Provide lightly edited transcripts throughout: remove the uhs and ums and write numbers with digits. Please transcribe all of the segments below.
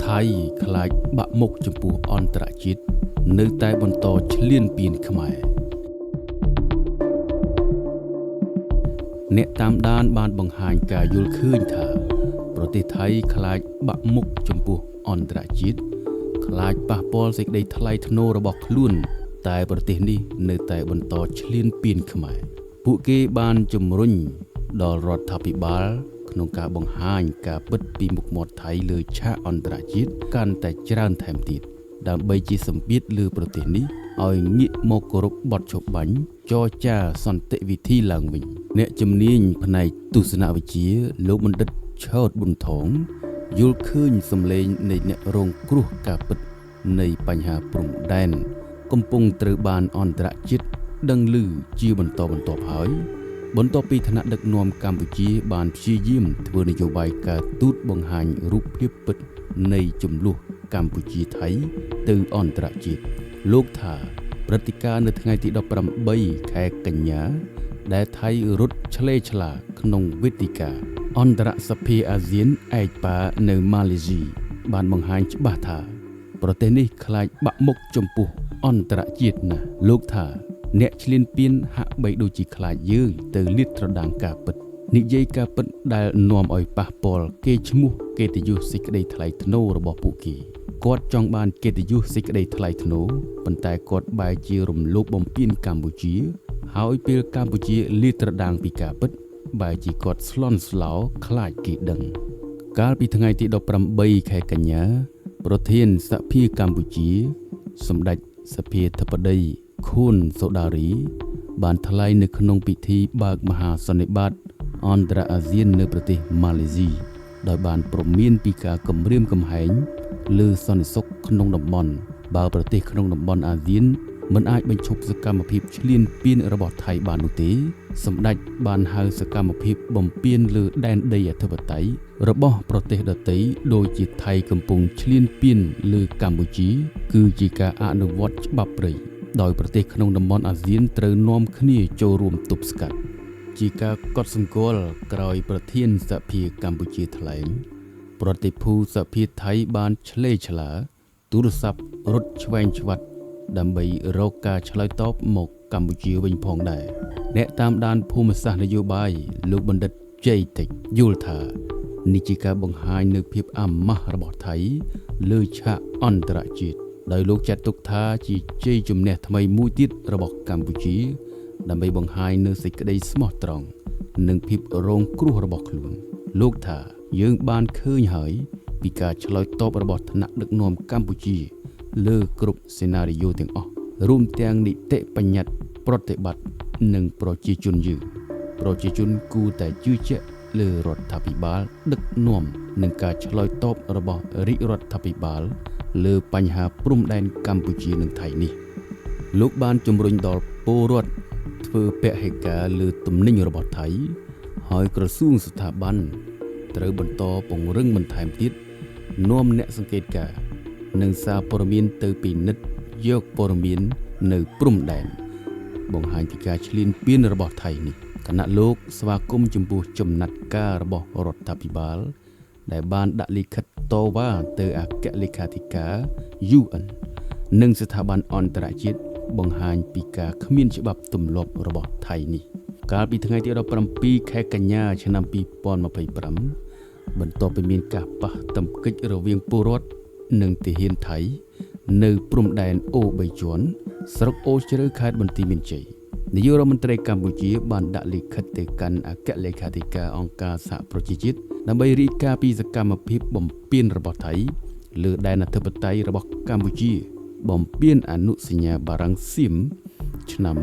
ថៃខ្លាចបាក់មុខចំពោះអន្តរជាតិនៅតែបន្តឈ្លានពានខ្មែរអ្នកតាមដានបានបង្ហាញការយល់ឃើញថាប្រទេសថៃខ្លាចបាក់មុខចំពោះអន្តរជាតិខ្លាចប៉ះពាល់សេចក្តីថ្លៃថ្នូររបស់ខ្លួនតែប្រទេសនេះនៅតែបន្តឈ្លានពានខ្មែរពួកគេបានជំរុញដល់រដ្ឋាភិបាលក្នុងការបង្ហាញការពិតពីមុខមាត់ថៃលើឆាកអន្តរជាតិកាន់តែច្រើនថែមទៀតដើម្បីជាសម្ពាធលើប្រទេសនេះឲ្យងាកមកគោរពបទចុះបាញ់ចរចាសន្តិវិធីឡើងវិញអ្នកជំនាញផ្នែកទស្សនវិជ្ជាលោកបណ្ឌិតឆោតប៊ុនថងយល់ឃើញសម្លេងនៃអ្នករងគ្រោះការពិតនៃបញ្ហាព្រំដែនកំពុងត្រូវបានអន្តរជាតិដឹងឮជាបន្តបន្ទាប់ហើយបន្ទាប់ពីឋានៈដឹកនាំកម្ពុជាបានព្យាយាមធ្វើនយោបាយការទូតបង្ហាញរូបភាពពិតនៃចំនួនកម្ពុជាថៃទៅអន្តរជាតិលោកថាព្រឹត្តិការណ៍នៅថ្ងៃទី18ខែកញ្ញាដែលថៃរត់ឆ្លេឆ្លាក្នុងវេទិកាអន្តរសភាអាស៊ានឯកប៉ានៅម៉ាឡេស៊ីបានបង្ហាញច្បាស់ថាប្រទេសនេះខ្លាចបាក់មុខចំពោះអន្តរជាតិណាស់លោកថាអ្នកឈ្លានពានហាក់បីដូចជាខ្លាចយើងទៅលាតត្រដាងការពិតនិយាយការពិតដែលនាំឲ្យប៉ះពាល់គេឈ្មោះកិត្តិយសសេចក្តីថ្លៃថ្នូររបស់ពួកគេគាត់ចង់បានកិត្តិយសសេចក្តីថ្លៃថ្នូរប៉ុន្តែគាត់បែរជារំលោភបំពានកម្ពុជាហើយពេលកម្ពុជាលាតត្រដាងពីការពិតបែរជាគាត់ស្លន់ស្លោខ្លាចគេដឹងកាលពីថ្ងៃទី18ខែកញ្ញាប្រធានសភាកម្ពុជាសម្ដេចសភាធិបតីខួនសូដារីបានថ្លែងនៅក្នុងពិធីបើកមហាសន្និបាតអន្តរអាស៊ាននៅប្រទេសម៉ាឡេស៊ីដោយបានព្រមានពីការគំរាមកំហែងលើសន្តិសុខក្នុងតំបន់បើប្រទេសក្នុងតំបន់អាស៊ានមិនអាចបញ្ឈប់សកម្មភាពឈ្លានពានរបស់ថៃបាននោះទេសម្ដេចបានហៅសកម្មភាពបំពានលើដែនដីអធិបតេយ្យរបស់ប្រទេសដទៃដូចជាថៃកំពុងឈ្លានពានលើកម្ពុជាគឺជាការអនុវត្តច្បាប់ព្រៃដោយប្រទេសក្នុងតំបន់អាស៊ានត្រូវនាំគ្នាចូលរួមទប់ស្កាត់ជាការកត់សម្គាល់ក្រោយប្រធានសភាកម្ពុជាថ្លែងប្រតិភូសភាថៃបានឆ្លេឆ្លាទូរស័ព្ទរត់ឆ្វែងឆ្វាត់ដើម្បីរកការឆ្លើយតបមកកម្ពុជាវិញផងដែរអ្នកតាមដានភូមិសាស្ត្រនយោបាយលោកបណ្ឌិតជ័យតិចយល់ថានេះជាការបង្ហាញនូវភាពអាម៉ាស់របស់ថៃលើឆាកអន្តរជាតិដោយលោកចាត់ទុកថាជាជ័យជំនះថ្មីមួយទៀតរបស់កម្ពុជាដើម្បីបង្ហាញនូវសេចក្តីស្មោះត្រង់និងភាពរងគ្រោះរបស់ខ្លួនលោកថាយើងបានឃើញហើយពីការឆ្លើយតបរបស់ថ្នាក់ដឹកនាំកម្ពុជាលើគ្រប់សេណារីយ៉ូទាំងអស់រួមទាំងនីតិបញ្ញត្តិប្រតិបត្តិនិងប្រជាជនយើងប្រជាជនគួរតែជឿជាក់លើរដ្ឋាភិបាលដឹកនាំនិងការឆ្លើយតបរបស់រាជរដ្ឋាភិបាលលើបញ្ហាព្រំដែនកម្ពុជានិងថៃនេះលោកបានជំរុញដល់ពលរដ្ឋធ្វើពហិការលើទំនិញរបស់ថៃហើយក្រសួងស្ថាប័នត្រូវបន្តពង្រឹងបន្ថែមទៀតនាំអ្នកសង្កេតការណ៍និងសារព័ត៌មានទៅពិនិត្យយកព័ត៌មាននៅព្រំដែនបង្ហាញពីការឈ្លានពានរបស់ថៃនេះគណៈលោកស្វាគមន៍ចំពោះចំណាត់ការរបស់រដ្ឋាភិបាលដែលបានដាក់លិខិតតវ៉ាទៅអគ្គលេខាធិការ UN និងស្ថាប័នអន្តរជាតិបង្ហាញពីការគ្មានច្បាប់ទម្លាប់របស់ថៃនេះកាលពីថ្ងៃទី17ខែកញ្ញាឆ្នាំ2025បន្ទាប់ពីមានការប៉ះទង្គិចរវាងពលរដ្ឋនិងទាហានថៃនៅព្រំដែនអូ3ជាន់ស្រុកអូជ្រៅខេត្តបន្ទាយមានជ័យនាយករដ្ឋមន្ត្រីកម្ពុជាបានដាក់លិខិតទៅកាន់អគ្គលេខាធិការអង្គការសហប្រជាជាតិដើម្បីរាយការណ៍ពីសកម្មភាពបំពានរបស់ថៃលើដែនអធិបតេយ្យរបស់កម្ពុជាបំពានអនុសញ្ញាបារាំងសៀមឆ្នាំ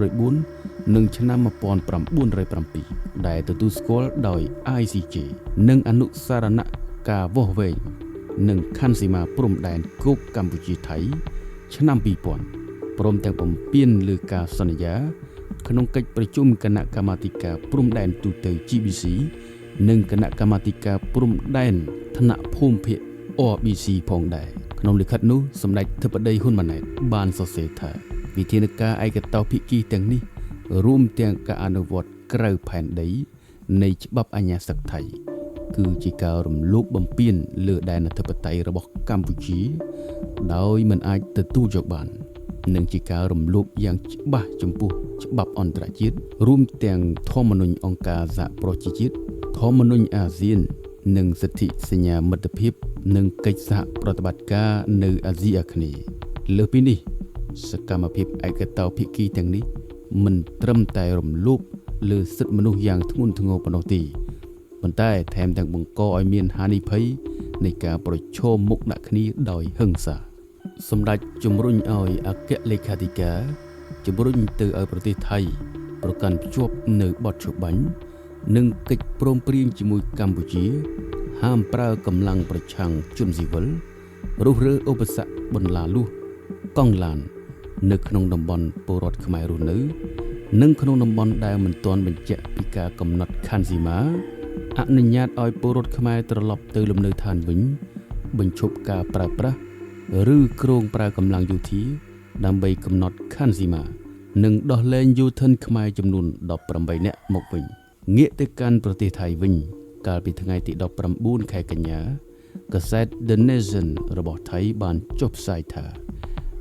1904និងឆ្នាំ1907ដែលទទួលស្គាល់ដោយ ICJ និងអនុសារណៈការវាស់វែងនិងខណ្ឌសីមាព្រំដែនគោកកម្ពុជាថៃឆ្នាំ2000ព្រមទាំងបំពានលើការសន្យាក្នុងកិច្ចប្រជុំគណៈកម្មាធិការព្រំដែនទូទៅ GBC និងគណៈកម្មាធិការព្រំដែនថ្នាក់ភូមិភាគ RBC ផងដែរក្នុងលិខិតនោះសម្ដេចធិបតីហ៊ុនម៉ាណែតបានសរសេរថាវិធានការឯកតោភាគីទាំងនេះរួមទាំងការអនុវត្តក្រៅផែនដីនៃច្បាប់អាជ្ញាសិទ្ធិថៃ គឺជាការរំលោភបំពានលើដែនអធិបតេយ្យរបស់កម្ពុជាដោយមិនអាចទទួលយកបាននិងជាការរំលោភយ៉ាងច្បាស់ចំពោះច្បាប់អន្តរជាតិរួមទាំងធម្មនុញ្ញអង្គការសហប្រជាជាតិធម្មនុញ្ញអាស៊ាននិងសិទ្ធិសញ្ញាមិត្តភាពនិងកិច្ចសហប្រតិបត្តិការនៅអាស៊ីអាគ្នេយ៍លើសពីនេះសកម្មភាពឯកតោភាគីទាំងនេះមិនត្រឹមតែរំលោភលើសិទ្ធិមនុស្សយ៉ាងធ្ងន់ធ្ងរប៉ុណ្ណោះទេប៉ុន្តែថែមទាំងបង្កឲ្យមានហានិភ័យនៃការប្រឈមមុខដាក់គ្នាដោយហិង្សាសម្ដេចជំរុញឲ្យអគ្គលេខាធិការជំរុញទៅឲ្យប្រទេសថៃប្រកាន់ភ្ជាប់នៅបទច្បាញ់និងកិច្ចព្រមព្រៀងជាមួយកម្ពុជាហាមប្រើកម្លាំងប្រឆាំងជនស៊ីវិលរុះរើឧបសគ្គបន្លាលួសកង់ឡាននៅក្នុងតំបន់ពលរដ្ឋខ្មែររស់នៅនិងក្នុងតំបន់ដែលមិនទាន់បញ្ជាក់ពីការកំណត់ខណ្ឌសីមាអនុញ្ញាតឲ្យពលរដ្ឋខ្មែរត្រឡប់ទៅលំនៅឋានវិញបញ្ឈប់ការប្រើប្រាស់ឬគ្រងប្រើកម្លាំងយោធាដើម្បីកំណត់ខណ្ឌសីមានិងដោះលែងយោធិនខ្មែរចំនួន18នាក់មកវិញងាកទៅកាន់ប្រទេសថៃវិញកាលពីថ្ងៃទី19ខែកញ្ញាកាសែត The Nation របស់ថៃបានចុះផ្សាយថា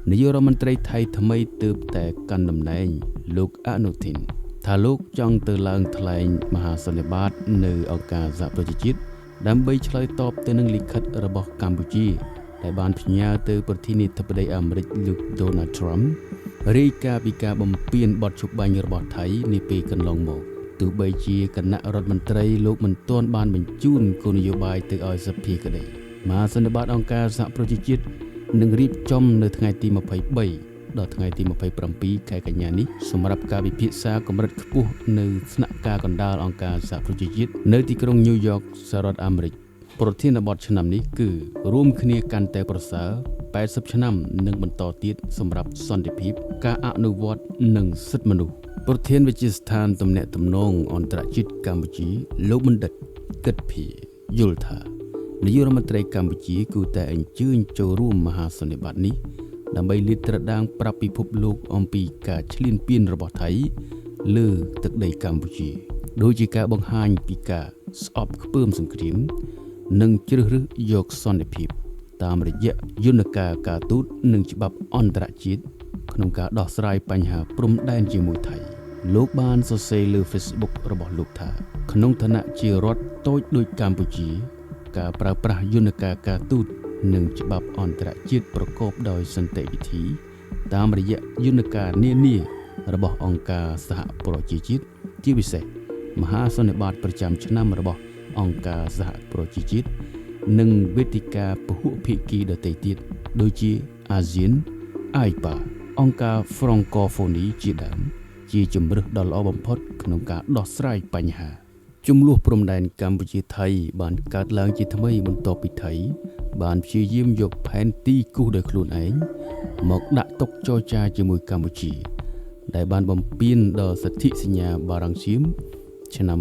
នាយករដ្ឋមន្ត្រីថៃថ្មីទើបតែកាន់តំណែងលោកអនុធីនថាលោកចង់ទៅឡើងថ្លែងមហាសន្និបាតនៅអង្គការសហប្រជាជាតិដើម្បីឆ្លើយតបទៅនឹងលិខិតរបស់កម្ពុជាដែលបានផ្ញើទៅប្រធានាធិបតីអាមេរិកលោក Donald Trump រាយការណ៍ពីការបំពានបទច្បាញ់របស់ថៃនាពេលកន្លងមកទោះបីជាគណៈរដ្ឋមន្ត្រីលោកមិនទាន់បានបញ្ជូនគោលនយោបាយទៅឲ្យសភាក្តីមហាសន្និបាតអង្គការសហប្រជាជាតិនឹងរៀបចំនៅថ្ងៃទី23ដល់ថ្ងៃទី27ខែកញ្ញានេះសម្រាប់ការពិភាក្សាកម្រិតខ្ពស់នៅស្នាក់ការកណ្ដាលអង្គការសហប្រជាជាតិនៅទីក្រុងញូវយ៉កសហរដ្ឋអាមេរិកប្រធានបទឆ្នាំនេះគឺរួមគ្នាកាន់តែប្រសើរ80ឆ្នាំនិងបន្តទៀតសម្រាប់សន្តិភាពការអនុវត្តនិងសិទ្ធិមនុស្សប្រធានវិទ្យាស្ថានទំនាក់ទំនងអន្តរជាតិកម្ពុជាលោកបណ្ឌិតគិតភីយល់ថានាយករដ្ឋមន្ត្រីកម្ពុជាគួរតែអញ្ជើញចូលរួមមហាសន្និបាតនេះដើម្បីលាតត្រដាងប្រាប់ពិភពលោកអំពីការឈ្លានពានរបស់ថៃលើទឹកដីកម្ពុជាដូចជាការបង្ហាញពីការស្អប់ខ្ពើមសង្គ្រាមនិងជ្រើសរើសយកសន្តិភាពតាមរយៈយន្តការការទូតនិងច្បាប់អន្តរជាតិក្នុងការដោះស្រាយបញ្ហាព្រំដែនជាមួយថៃលោកបានសរសេរលើ Facebook របស់លោកថាក្នុងឋានៈជារដ្ឋតូចដូចកម្ពុជាការប្រើប្រាស់យន្តការការទូតនិងច្បាប់អន្តរជាតិប្រកបដោយសន្តិវិធីតាមរយៈយន្តការនានារបស់អង្គការសហប្រជាជាតិជាពិសេសមហាសន្និបាតប្រចាំឆ្នាំរបស់អង្គការសហប្រជាជាតិនិងវេទិកាពហុភាគីដទៃទៀតដូចជាអាស៊ាន AIPA អង្គការ Francophonie ជាដើមជាជម្រើសដ៏ល្អបំផុតក្នុងការដោះស្រាយបញ្ហាជម្លោះព្រំដែនកម្ពុជាថៃបានកើតឡើងជាថ្មីបន្ទាប់ពីថៃបានព្យាយាមយកផែនទីគូសដោយខ្លួនឯងមកដាក់ទុកចរចាជាមួយកម្ពុជាដែលបានបំពានដល់សិទ្ធិសញ្ញាបារាំងសៀមឆ្នាំ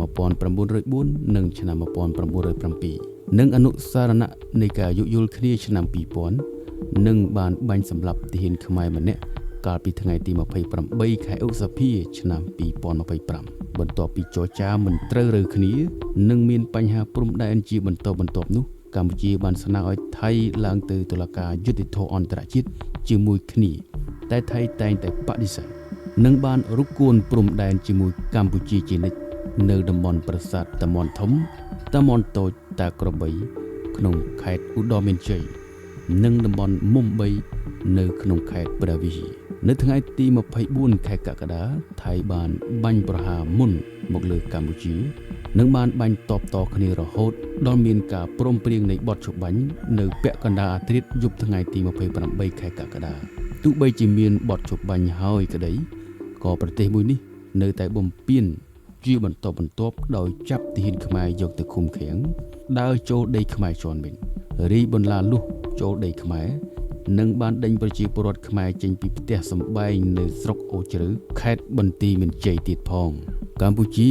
1904និងឆ្នាំ1907និងអនុសារណៈនៃការយោគយល់គ្នាឆ្នាំ2000និងបានបាញ់សម្លាប់ទាហានខ្មែរម្នាក់កាលពីថ្ងៃទី28ខែឧសភាឆ្នាំ2025បន្ទាប់ពីចរចាមិនត្រូវរើគ្នានិងមានបញ្ហាព្រំដែនជាបន្តបន្ទាប់នោះកម្ពុជាបានស្នើឲ្យថៃឡើងទៅតុលាការយុត្តិធម៌អន្តរជាតិជាមួយគ្នាតែថៃតែងតែបដិសេធនិងបានរុកគួនព្រំដែនជាមួយកម្ពុជាជានិច្ចនៅតំបន់ប្រាសាទតាមាន់ធំតាមាន់តូចតាក្របីក្នុងខេត្តឧត្តរមានជ័យនិងតំបន់មុំបីនៅក្នុងខេត្តព្រះវិហារនៅថ្ងៃទី24ខែកក្កដាថៃបានបាញ់ប្រហារមុនមកលើកម្ពុជានិងបានបាញ់តបតគ្នារហូតដល់មានការព្រមព្រៀងនៃបទច្បាញ់នៅពាក់កណ្ដាលអាធ្រាត្រយប់ថ្ងៃទី28ខែកក្កដាទោះបីជាមានបទច្បាញ់ហើយក្តីក៏ប្រទេសមួយនេះនៅតែបំពានជាបន្តបន្ទាប់ដោយចាប់ទាហានខ្មែរយកទៅឃុំឃាំងដើរចូលដីខ្មែរជាន់វិញរីបន្លាលួសចូលដីខ្មែរនិងបានដេញប្រជាពលរដ្ឋខ្មែរចេញពីផ្ទះសម្បែងនៅស្រុកអូជ្រៅខេត្តបន្ទាយមានជ័យទៀតផងកម្ពុជា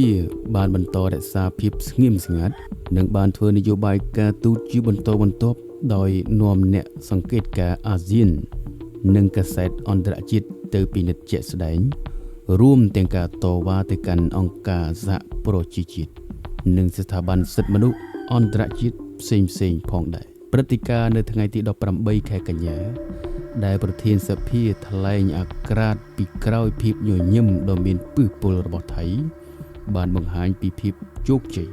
បានបន្តរក្សាភាពស្ងៀមស្ងាត់និងបានធ្វើនយោបាយការទូតជាបន្តបន្ទាប់ដោយនាំអ្នកសង្កេតការណ៍អាស៊ាននិងកាសែតអន្តរជាតិទៅពិនិត្យជាក់ស្ដែងរួមទាំងការតវ៉ាទៅកាន់អង្គការសហប្រជាជាតិនិងស្ថាប័នសិទ្ធិមនុស្ស អន្តរជាតិផ្សេងៗផងដែរព្រឹត្តិការណ៍នៅថ្ងៃទី18ខែកញ្ញាដែលប្រធានសភាថ្លែងអាក្រាតពីក្រោយភាពញញឹមដ៏មានពិសពលរបស់ថៃបានបង្ហាញពីភាពជោគជ័យ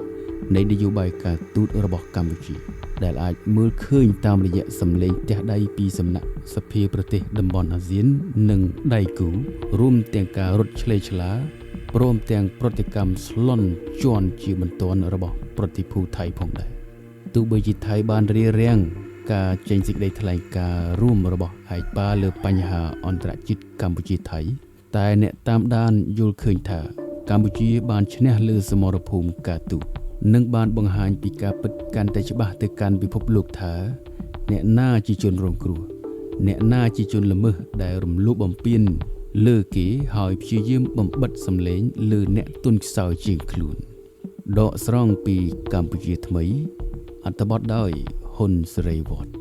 នៃនយោបាយការទូតរបស់កម្ពុជាដែលអាចមើលឃើញតាមរយៈសម្លេងទះដៃពីសំណាក់សភាប្រទេសតំបន់អាស៊ាននិងដៃគូរួមទាំងការរត់ឆ្លេឆ្លាព្រមទាំងប្រតិកម្មស្លន់ជន់ជាបន្ទាន់របស់ប្រតិភូថៃផងដែរទោះបីជាថៃបានរៀបរៀងការចេញសេចក្តីថ្លែងការណ៍រួមរបស់ឯកបាលលើបញ្ហាអន្តរជាតិកម្ពុជាថៃតែអ្នកតាមដានយល់ឃើញថាកម្ពុជាបានឈ្នះលើសមរភូមិការទូតនិងបានបង្ហាញពីការពិតកាន់តែច្បាស់ទៅកាន់ពិភពលោកថាអ្នកណាជាជនរងគ្រោះអ្នកណាជាជនល្មើសដែលរំលោភបំពានលើគេហើយព្យាយាមបំបិតសម្លេងលើអ្នកទុនខ្សោយជាងខ្លួនដកស្រង់ពីកម្ពុជាថ្មីអត្ថបទដោយហ៊ុនសេរីវត្ត